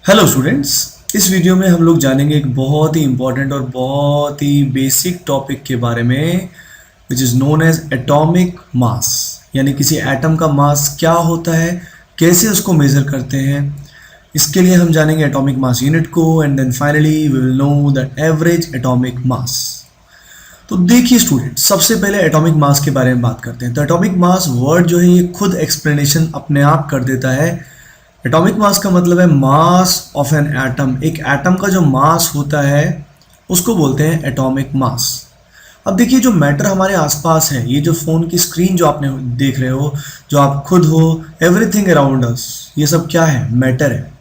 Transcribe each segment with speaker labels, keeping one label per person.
Speaker 1: Hello students. इस video में हम लोग जानेंगे एक बहुत ही इम्पोर्टेंट और बहुत ही बेसिक टॉपिक के बारे में which is known as atomic mass. यानी किसी एटम का मास क्या होता है, कैसे उसको मेज़र करते हैं। इसके लिए हम जानेंगे एटॉमिक मास यूनिट को and then finally we will know the average atomic mass. तो देखिए स्टूडेंट, सबसे पहले एटॉमिक मास के बारे में बात करते हैं। तो एटॉमिक मास वर्ड जो है ये खुद एक्सप्लेनेशन अपने आप कर देता है। एटॉमिक मास का मतलब है मास ऑफ एन एटम। एक एटम का जो मास होता है उसको बोलते हैं एटॉमिक मास। अब देखिए, जो मैटर हमारे आसपास है, ये जो फ़ोन की स्क्रीन जो आपने देख रहे हो, जो आप खुद हो, एवरीथिंग अराउंड अस, ये सब क्या है? मैटर है।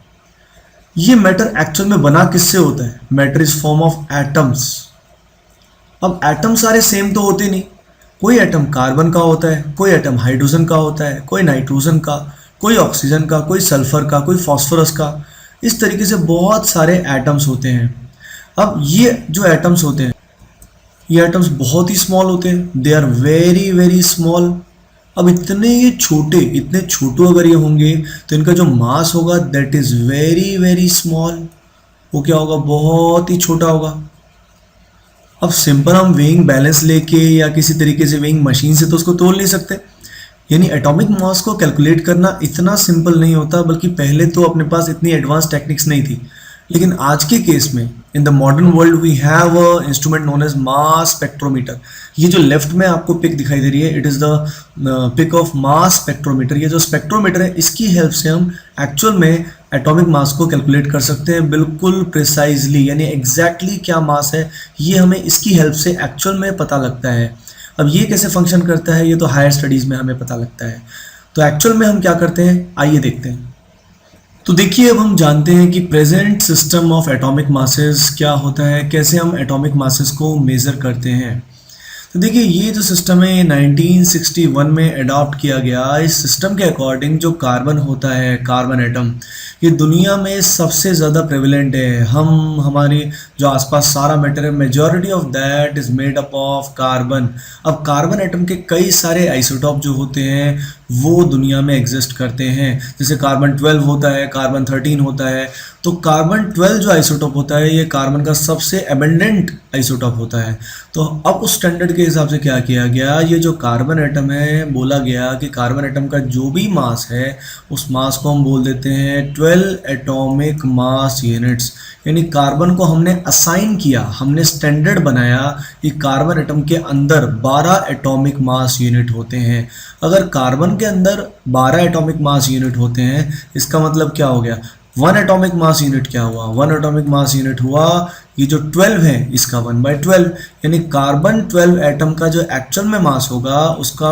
Speaker 1: ये मैटर एक्चुअल में बना किससे होता है? Matter is form of atoms. अब एटम सारे सेम तो होते नहीं। कोई एटम कार्बन का होता है, कोई एटम हाइड्रोजन का होता है, कोई नाइट्रोजन का, कोई ऑक्सीजन का, कोई सल्फर का, कोई फास्फोरस का। इस तरीके से बहुत सारे एटम्स होते हैं। अब ये जो एटम्स होते हैं, ये एटम्स बहुत ही स्मॉल होते हैं। They are very very small. अब इतने छोटू अगर ये होंगे तो इनका जो मास होगा that is very very small. वो क्या होगा? बहुत ही छोटा होगा। अब सिंपल हम वेइंग बैलेंस लेके या किसी तरीके से वेइंग मशीन से तो उसको तोल नहीं सकते। यानी एटॉमिक मास को कैलकुलेट करना इतना सिंपल नहीं होता, बल्कि पहले तो अपने पास इतनी एडवांस टेक्निक्स नहीं थी। लेकिन आज के केस में in the modern world we have a instrument known as mass spectrometer. ये जो लेफ्ट में आपको पिक दिखाई दे रही है, it is the pic of mass spectrometer. ये जो स्पेक्ट्रोमीटर है, इसकी हेल्प से हम एक्चुअल में एटॉमिक मास को कैलकुलेट कर सकते हैं बिल्कुल प्रिसाइजली। यानी एग्जैक्टली क्या मास है, ये हमें इसकी हेल्प से एक्चुअल में पता लगता है। अब ये कैसे फंक्शन करता है, ये तो हायर स्टडीज़ में हमें पता लगता है। तो एक्चुअल में हम क्या करते हैं, आइए देखते हैं। तो देखिए, अब हम जानते हैं कि present system of atomic masses क्या होता है, कैसे हम एटॉमिक मासेस को मेज़र करते हैं। तो देखिए, ये जो सिस्टम है ये 1961 में अडॉप्ट किया गया। इस सिस्टम के अकॉर्डिंग जो कार्बन होता है, कार्बन एटम, ये दुनिया में सबसे ज़्यादा प्रेवलेंट है। हमारे जो आसपास सारा मैटर है, majority of that is made up of carbon. अब कार्बन एटम के कई सारे आइसोटॉप जो होते हैं वो दुनिया में एग्जिस्ट करते हैं। जैसे कार्बन 12 होता है, कार्बन 13 होता है। तो कार्बन 12 जो आइसोटॉप होता है, ये कार्बन का सबसे एबंडेंट आइसोटॉप होता है। तो अब उस स्टैंडर्ड के हिसाब से क्या किया गया, ये जो कार्बन एटम है, बोला गया कि कार्बन एटम का जो भी मास है उस मास को हम बोल देते हैं 12 एटॉमिक मास यूनिट्स। यानी कार्बन को हमने असाइन किया, हमने स्टैंडर्ड बनाया कि कार्बन एटम के अंदर 12 एटॉमिक मास यूनिट होते हैं। अगर कार्बन के अंदर 12 एटॉमिक मास यूनिट होते हैं, इसका मतलब क्या हो गया? 1 एटॉमिक मास यूनिट क्या हुआ? 1 एटॉमिक मास यूनिट हुआ ये जो 12 है इसका 1/12। यानी कार्बन 12 एटम का जो एक्चुअल में मास होगा उसका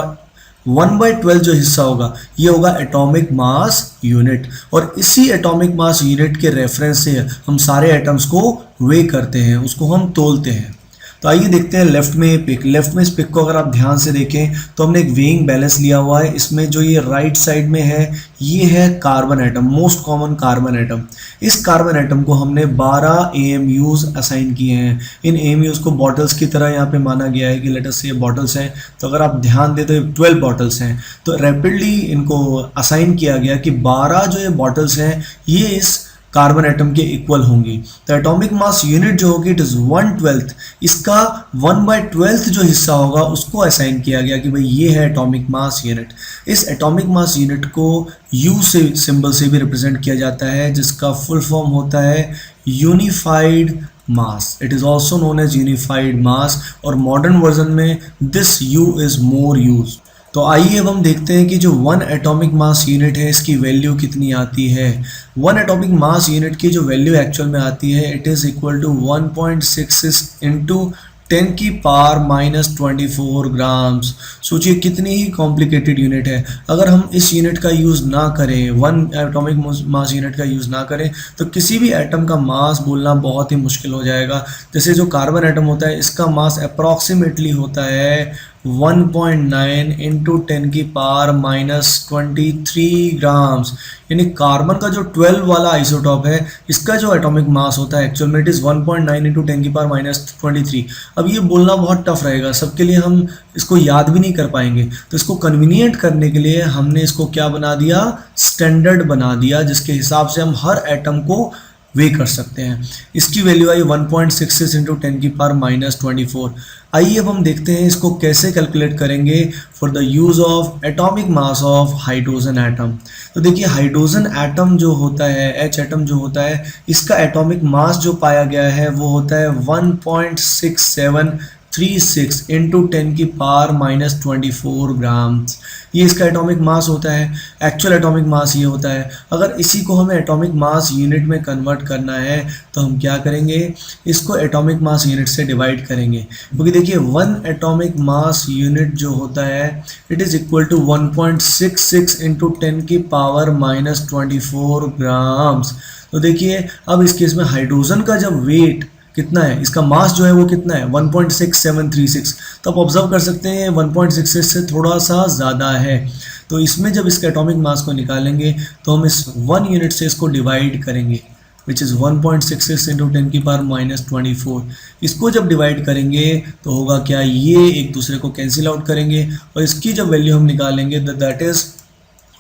Speaker 1: 1/12 जो हिस्सा होगा ये होगा एटॉमिक मास यूनिट। और इसी एटॉमिक मास यूनिट के रेफरेंस से हम सारे एटम्स को वे करते हैं, उसको हम तोलते हैं। तो आइए देखते हैं लेफ्ट में पिक। लेफ्ट में इस पिक को अगर आप ध्यान से देखें तो हमने एक वेइंग बैलेंस लिया हुआ है। इसमें जो ये राइट साइड में है ये है carbon atom, most common carbon atom. इस कार्बन एटम को हमने 12 AMUs असाइन किए हैं। इन AMUs को बॉटल्स की तरह यहाँ पे माना गया है कि लेट अस से ये बॉटल्स हैं। तो अगर आप ध्यान दें तो 12 बॉटल्स हैं। तो रैपिडली इनको असाइन किया गया कि 12 जो ये बॉटल्स हैं ये इस कार्बन एटम के इक्वल होंगी। तो एटॉमिक मास यूनिट जो होगी इट इज 1/12। इसका 1/12 जो हिस्सा होगा उसको असाइन किया गया कि भाई ये है एटॉमिक मास यूनिट। इस एटॉमिक मास यूनिट को U से सिंबल से भी रिप्रेजेंट किया जाता है, जिसका फुल फॉर्म होता है unified mass. It is also known as unified mass. और मॉडर्न वर्जन में this U is more use. तो आइए अब हम देखते हैं कि जो 1 एटॉमिक मास यूनिट है इसकी वैल्यू कितनी आती है। 1 एटॉमिक मास यूनिट की जो वैल्यू एक्चुअल में आती है it is equal to 1.66 into 10 की पावर -24 ग्राम्स। सोचिए कितनी ही कॉम्प्लिकेटेड यूनिट है। अगर हम इस यूनिट का यूज़ ना करें, 1 एटॉमिक मास यूनिट का यूज़ ना करें, तो किसी भी एटम का मास बोलना बहुत ही मुश्किल हो जाएगा। जैसे जो कार्बन एटम होता है इसका मास अप्रॉक्सीमेटली होता है 1.9 इंटू 10⁻⁻23 ग्राम्स। यानी कार्बन का जो 12 वाला आइसोटॉप है, इसका जो एटॉमिक मास होता है एक्चुअल में इट इज़ 1.9 इंटू 10⁻⁻23। अब ये बोलना बहुत टफ रहेगा सबके लिए, हम इसको याद भी नहीं कर पाएंगे, तो इसको कन्वीनियंट करने के लिए हमने इसको क्या बना दिया, स्टैंडर्ड बना दिया, जिसके हिसाब से हम हर एटम को वे कर सकते हैं। इसकी वैल्यू आई 1.66 इंटू 10⁻⁻24। आइए अब हम देखते हैं इसको कैसे कैलकुलेट करेंगे for the use of atomic mass of hydrogen atom. तो देखिए हाइड्रोजन एटम जो होता है, एच एटम जो होता है, इसका एटॉमिक मास जो पाया गया है वो होता है 1.6736 इंटू 10⁻⁻24 ग्राम्स। ये इसका एटॉमिक मास होता है, एक्चुअल एटॉमिक मास ये होता है। अगर इसी को हमें एटॉमिक मास यूनिट में कन्वर्ट करना है तो हम क्या करेंगे, इसको एटॉमिक मास यूनिट से डिवाइड करेंगे, क्योंकि देखिए 1 एटॉमिक मास यूनिट जो होता है it is equal to 1.66 into 10⁻⁻24 grams. तो देखिए अब इस केस में हाइड्रोजन का जब वेट कितना है, इसका मास जो है वो कितना है 1.6736, तो आप ऑब्जर्व कर सकते हैं 1.66 से थोड़ा सा ज़्यादा है। तो इसमें जब इसके एटॉमिक मास को निकालेंगे तो हम इस 1 यूनिट से इसको डिवाइड करेंगे, विच इज़ 1.66 इंटू 10⁻⁻24। इसको जब डिवाइड करेंगे तो होगा क्या, ये एक दूसरे को कैंसिल आउट करेंगे और इसकी जब वैल्यू हम निकालेंगे that is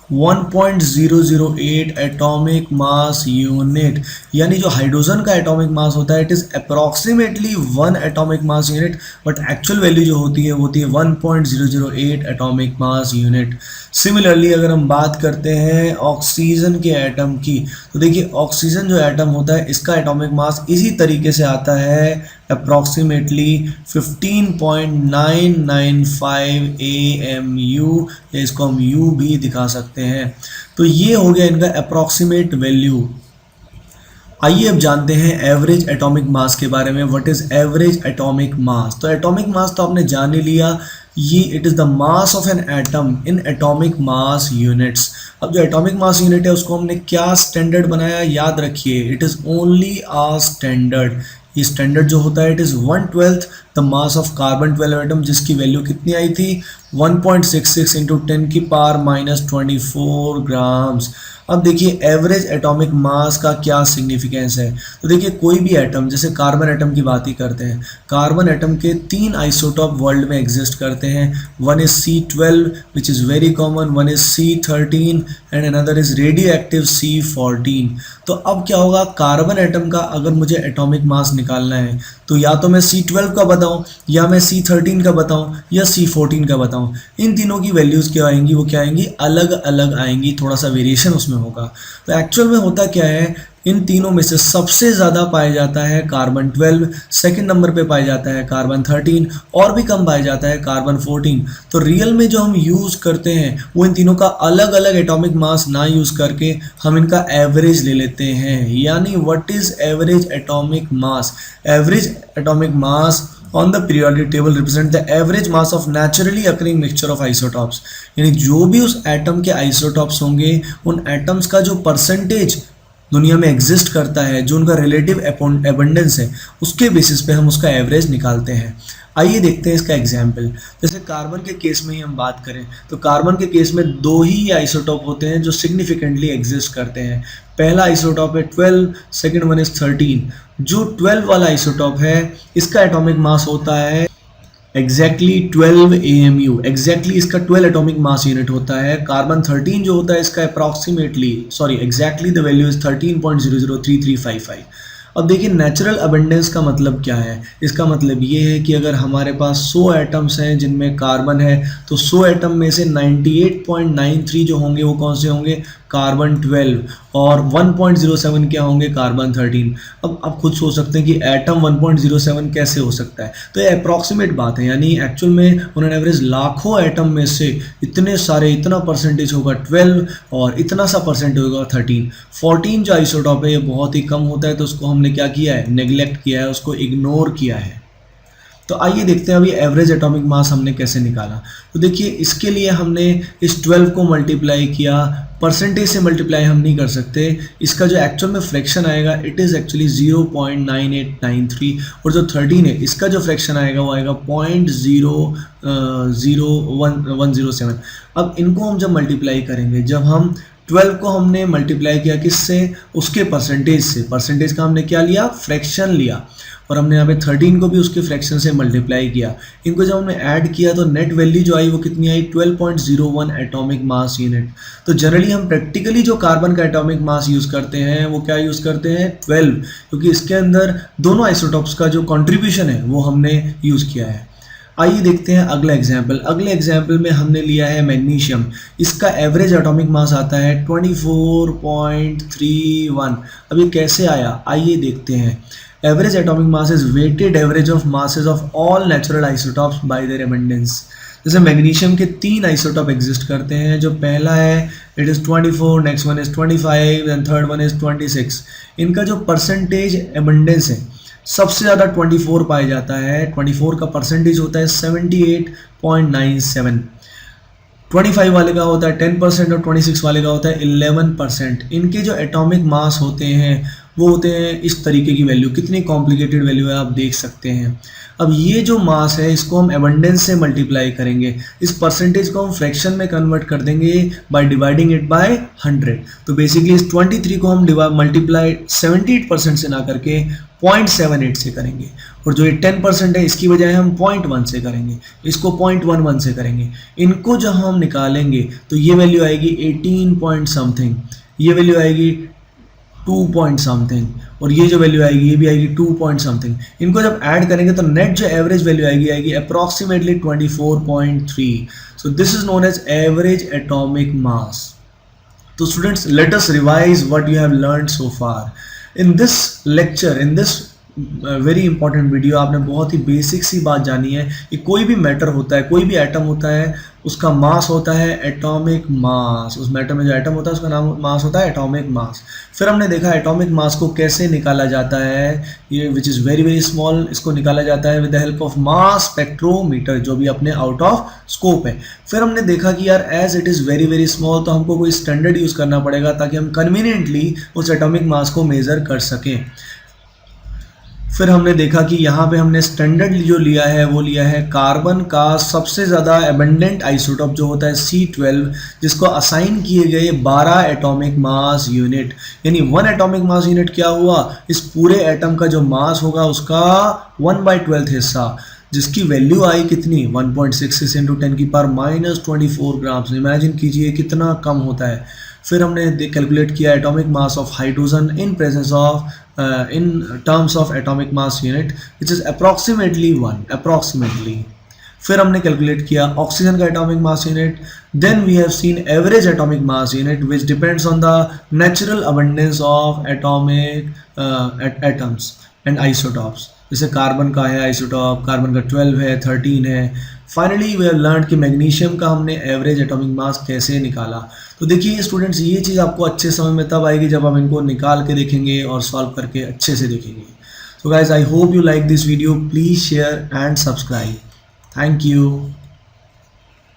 Speaker 1: 1.008 atomic mass unit. यानी जो हाइड्रोजन का एटॉमिक मास होता है it is approximately 1 atomic mass unit, but actual value जो होती है वो होती है 1.008 एटॉमिक मास यूनिट। सिमिलरली अगर हम बात करते हैं ऑक्सीजन के एटम की, तो देखिए ऑक्सीजन जो एटम होता है इसका एटॉमिक मास इसी तरीके से आता है अप्रॉक्सीमेटली 15.995 AMU, या इसको हम U भी दिखा सकते हैं। तो ये हो गया इनका अप्रॉक्सीमेट वैल्यू। आइए अब जानते हैं एवरेज एटॉमिक मास के बारे में। What is average atomic mass? तो एटॉमिक मास तो आपने जान ही लिया, ये it is the mass of an atom in atomic mass units. अब जो एटॉमिक मास यूनिट है उसको हमने क्या स्टैंडर्ड बनाया, याद रखिए it is only a standard. ये स्टैंडर्ड जो होता है it is 1/12 the mass of carbon 12 atom, जिसकी वैल्यू कितनी आई थी 1.66 इंटू 10⁻⁻24 ग्राम्स। अब देखिए एवरेज एटॉमिक मास का क्या सिग्निफिकेंस है। तो देखिए कोई भी एटम, जैसे कार्बन एटम की बात ही करते हैं, कार्बन एटम के 3 आइसोटॉप वर्ल्ड में एग्जिस्ट करते हैं। One is C12 which is very common, one is C13 and another is radio active C14। तो अब क्या होगा, कार्बन एटम का अगर मुझे एटॉमिक मास निकालना है तो या तो मैं C12 का बताऊं, या मैं C13 का बताऊं, या C14 का बताऊं। इन तीनों की वैल्यूज़ क्या आएंगी, वो क्या आएंगी, अलग अलग आएंगी, थोड़ा सा वेरिएशन उसमें होगा। तो एक्चुअल में होता क्या है, इन तीनों में से सबसे ज़्यादा पाया जाता है कार्बन 12, सेकंड नंबर पे पाया जाता है कार्बन 13, और भी कम पाया जाता है कार्बन 14। तो रियल में जो हम यूज़ करते हैं वो इन तीनों का अलग अलग एटॉमिक मास ना यूज़ करके हम इनका एवरेज ले लेते हैं। यानी what is average atomic mass? Average atomic mass on the periodic table represent the average mass of naturally occurring mixture of isotopes। यानी जो भी उस एटम के आइसोटॉप्स होंगे उन एटम्स का जो परसेंटेज दुनिया में एग्जिस्ट करता है, जो उनका रिलेटिव एबंडेंस है, उसके बेसिस पे हम उसका एवरेज निकालते हैं। आइए देखते हैं इसका एग्जाम्पल। जैसे कार्बन के केस में ही हम बात करें तो कार्बन के केस में 2 ही आइसोटॉप होते हैं जो सिग्निफिकेंटली एग्जिस्ट करते हैं। पहला आइसोटॉप है 12, सेकेंड वन इज 13। जो 12 वाला आइसोटॉप है इसका एटॉमिक मास होता है एग्जैक्टली 12 AMU, एग्जैक्टली इसका 12 एटॉमिक मास यूनिट होता है। कार्बन 13 जो होता है इसका एग्जैक्टली द वैल्यू इज 13.003355। अब देखिए नेचुरल अबेंडेंस का मतलब क्या है, इसका मतलब ये है कि अगर हमारे पास 100 एटम्स हैं जिनमें कार्बन है तो 100 एटम में से 98.93 जो होंगे वो कौन से होंगे, कार्बन 12, और 1.07 क्या होंगे, कार्बन 13। अब आप खुद सोच सकते हैं कि एटम 1.07 कैसे हो सकता है, तो ये अप्रॉक्सीमेट बात है। यानी एक्चुअल में ऑन एन एवरेज लाखों एटम में से इतने सारे, इतना परसेंटेज होगा 12 और इतना सा परसेंटेज होगा 13। 14 जो आइसोटॉप है ये बहुत ही कम होता है, तो उसको हमने क्या किया है, नेग्लेक्ट किया है, उसको इग्नोर किया है। तो आइए देखते हैं अभी एवरेज एटॉमिक मास हमने कैसे निकाला। तो देखिए इसके लिए हमने इस 12 को मल्टीप्लाई किया, परसेंटेज से मल्टीप्लाई हम नहीं कर सकते, इसका जो एक्चुअल में फ्रैक्शन आएगा इट इज़ एक्चुअली 0.9893, और जो 13 है इसका जो फ्रैक्शन आएगा वो आएगा 0.00107। अब इनको हम जब मल्टीप्लाई करेंगे, जब हम 12 को हमने मल्टीप्लाई किया किससे, उसके परसेंटेज से, परसेंटेज का हमने क्या लिया, फ्रैक्शन लिया, और हमने यहाँ पे 13 को भी उसके फ्रैक्शन से मल्टीप्लाई किया। इनको जब हमने ऐड किया तो नेट वैल्यू जो आई वो कितनी आई, 12.01 एटॉमिक मास यूनिट। तो जनरली हम प्रैक्टिकली जो कार्बन का एटॉमिक मास यूज़ करते हैं वो क्या यूज़ करते हैं, 12, क्योंकि इसके अंदर दोनों आइसोटॉप्स का जो कॉन्ट्रीब्यूशन है वो हमने यूज़ किया है। आइए देखते हैं अगला एग्जाम्पल। अगले एग्जाम्पल में हमने लिया है मैग्नीशियम। इसका एवरेज एटॉमिक मास आता है 24.31। अब ये कैसे आया, आइए देखते हैं। Average atomic mass is weighted average of masses of all natural isotopes by their abundance. जैसे मैग्नीशियम के 3 आइसोटॉप एग्जिस्ट करते हैं। जो पहला है it is 24, next one is 25 and third one is 26। इनका जो परसेंटेज एबंडेंस है सबसे ज़्यादा 24 पाया जाता है। 24 का परसेंटेज होता है 78.97। 25 वाले का होता है 10% और 26 वाले का होता है 11%। इनके जो एटॉमिक मास होते हैं वो होते हैं इस तरीके की वैल्यू। कितनी कॉम्प्लिकेटेड वैल्यू है आप देख सकते हैं। अब ये जो मास है इसको हम एबंडेंस से मल्टीप्लाई करेंगे, इस परसेंटेज को हम फ्रैक्शन में कन्वर्ट कर देंगे बाय डिवाइडिंग इट बाय 100। तो बेसिकली इस 23 को हम मल्टीप्लाई 78% से ना करके 0.78 से करेंगे, और जो ये 10% है इसकी बजाय हम 0.1 से करेंगे, इसको 0.11 से करेंगे। इनको जब हम निकालेंगे तो ये वैल्यू आएगी 18 पॉइंट समथिंग, ये वैल्यू आएगी 2 पॉइंट समथिंग, और ये जो वैल्यू आएगी ये भी आएगी 2 पॉइंट समथिंग। इनको जब ऐड करेंगे तो नेट जो एवरेज वैल्यू आएगी approximately 24.3। So this is known as average atomic mass. तो students, let us revise what you have learned so far in this lecture, in this very important video. आपने बहुत ही basic सी बात जानी है कि कोई भी मैटर होता है, कोई भी एटम होता है, उसका मास होता है एटॉमिक मास। उस मैटर में जो एटम होता है उसका नाम मास होता है एटॉमिक मास। फिर हमने देखा एटॉमिक मास को कैसे निकाला जाता है, ये which is very very small, इसको निकाला जाता है with the help of mass spectrometer, जो भी अपने आउट ऑफ स्कोप है। फिर हमने देखा कि यार as it is very very small तो हमको कोई स्टैंडर्ड यूज़ करना पड़ेगा ताकि हम कन्वीनियंटली उस एटॉमिक मास को मेज़र कर सकें। फिर हमने देखा कि यहाँ पे हमने स्टैंडर्ड जो लिया है वो लिया है कार्बन का सबसे ज़्यादा एबंडेंट आइसोटॉप जो होता है C12, जिसको असाइन किए गए 12 एटॉमिक मास यूनिट। यानी 1 एटॉमिक मास यूनिट क्या हुआ, इस पूरे एटम का जो मास होगा उसका 1/12 हिस्सा, जिसकी वैल्यू आई कितनी 1.66 × 10⁻⁻24 ग्राम्स। इमेजिन कीजिए कितना कम होता है। फिर हमने कैलकुलेट किया atomic mass of hydrogen in presence of in terms of atomic mass unit which is approximately 1 approximately। फिर हमने कैलकुलेट किया ऑक्सीजन का atomic mass unit. Then we have seen average atomic mass unit which depends on the natural abundance of atomic atoms and isotopes. जैसे carbon का है isotope, carbon का 12 है, 13 है। फाइनली वी हैव लर्न कि magnesium का हमने एवरेज एटॉमिक मास कैसे निकाला। तो देखिए स्टूडेंट्स, ये चीज़ आपको अच्छे समझ में तब आएगी जब आप इनको निकाल के देखेंगे और सॉल्व करके अच्छे से देखेंगे। So guys, I hope you like this video. Please share and subscribe. Thank you.